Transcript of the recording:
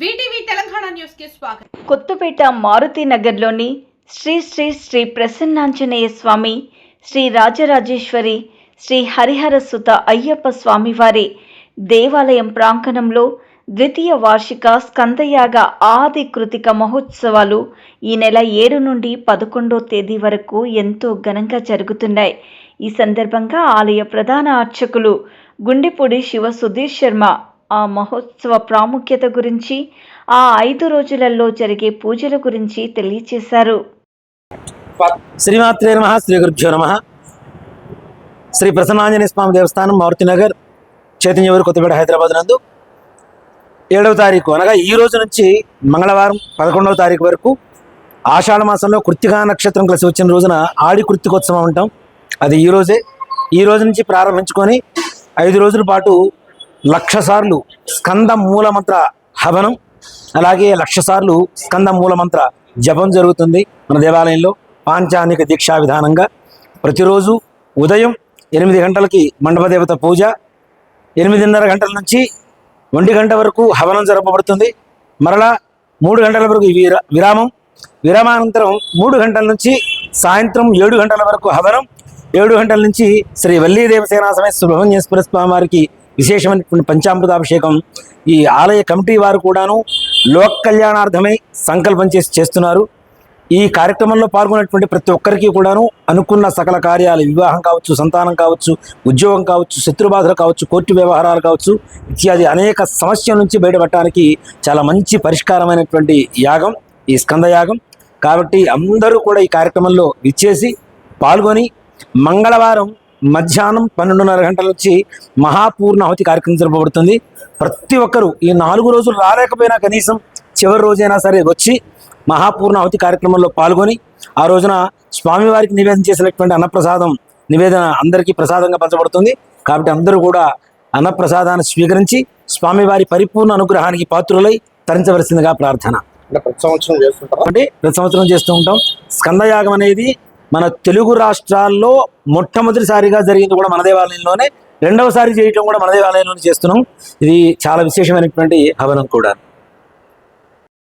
VTV Telangana news కి స్వాగతం. కొత్తపేట మారుతి నగర్లోని శ్రీ శ్రీ శ్రీ ప్రసన్నాంజనేయ స్వామి, శ్రీ రాజరాజేశ్వరి, శ్రీ హరిహర సుత అయ్యప్ప స్వామివారి దేవాలయం ప్రాంగణంలో ద్వితీయ వార్షిక స్కందయాగ ఆది కృతిక మహోత్సవాలు ఈ నెల 7 నుండి 11వ తేదీ వరకు ఎంతో ఘనంగా జరుగుతున్నాయి. ఈ సందర్భంగా ఆలయ ప్రధాన అర్చకులు గుండెపూడి శివ సుధీర్ శర్మ ఆ మహోత్సవ ప్రాముఖ్యత గురించి, ఆ 5 రోజులలో జరిగే పూజల గురించి తెలియజేశారు. శ్రీమాత్రే నమః. శ్రీ గురుభ్యో నమః. శ్రీ ప్రసన్నాంజనేయ స్వామి దేవస్థానం, మారుతినగర్, చైతన్యవూరు, కొత్తపేట, హైదరాబాద్ నందు 7వ తారీఖు అనగా ఈ రోజు నుంచి మంగళవారం 11వ తారీఖు వరకు ఆషాఢ మాసంలో కృత్తికా నక్షత్రం కలిసి వచ్చిన రోజున ఆడి కృత్తికోత్సవం ఉంటాం. అది ఈ రోజు నుంచి ప్రారంభించుకొని 5 రోజుల పాటు 1,00,000 సార్లు స్కంద మూలమంత్ర హవనం, అలాగే 1,00,000 సార్లు స్కంద మూలమంత్ర జపం జరుగుతుంది మన దేవాలయంలో పాంచానిక దీక్షా విధానంగా. ప్రతిరోజు ఉదయం 8 గంటలకి మండపదేవత పూజ, 8:30 గంటల నుంచి 1 గంట వరకు హవనం జరపబడుతుంది. మరలా 3 గంటల వరకు విరామానంతరం 3 గంటల నుంచి సాయంత్రం 7 గంటల వరకు హవనం, 7 గంటల నుంచి శ్రీ వల్లీ దేవసేనా సమేత సుబ్రహ్మణ్యేశ్వర స్వామి వారికి విశేషమైనటువంటి పంచామృతాభిషేకం ఈ ఆలయ కమిటీ వారు కూడాను లోక కళ్యాణార్థమై సంకల్పం చేస్తున్నారు. ఈ కార్యక్రమంలో పాల్గొనేటువంటి ప్రతి ఒక్కరికి కూడాను అనుకున్న సకల కార్యాలు, వివాహం కావచ్చు, సంతానం కావచ్చు, ఉద్యోగం కావచ్చు, శత్రుబాధలు కావచ్చు, కోర్టు వ్యవహారాలు కావచ్చు, ఇత్యాది అనేక సమస్యల నుంచి బయటపడటానికి చాలా మంచి పరిష్కారమైనటువంటి యాగం ఈ స్కందయాగం. కాబట్టి అందరూ కూడా ఈ కార్యక్రమంలో విచ్చేసి పాల్గొని మంగళవారం మధ్యాహ్నం 12:30 గంటల నుంచి మహాపూర్ణాహుతి కార్యక్రమం జరపబడుతుంది. ప్రతి ఒక్కరూ ఈ 4 రోజులు రాలేకపోయినా కనీసం చివరి రోజైనా సరే వచ్చి మహాపూర్ణాహుతి కార్యక్రమంలో పాల్గొని ఆ రోజున స్వామివారికి నివేదన చేసినటువంటి అన్నప్రసాదం నివేదన అందరికీ ప్రసాదంగా పంచబడుతుంది. కాబట్టి అందరూ కూడా అన్నప్రసాదాన్ని స్వీకరించి స్వామివారి పరిపూర్ణ అనుగ్రహానికి పాత్రులై తరించవలసిందిగా ప్రార్థన. ప్రతి సంవత్సరం చేస్తూ ఉంటాం. స్కందయాగం అనేది మన తెలుగు రాష్ట్రాల్లో మొట్టమొదటిసారిగా జరిగింది కూడా మన దేవాలయంలోనే, 2వసారి చేయటం కూడా మన దేవాలయంలోనే చేస్తున్నాం. ఇది చాలా విశేషమైనటువంటి హవనం కూడా.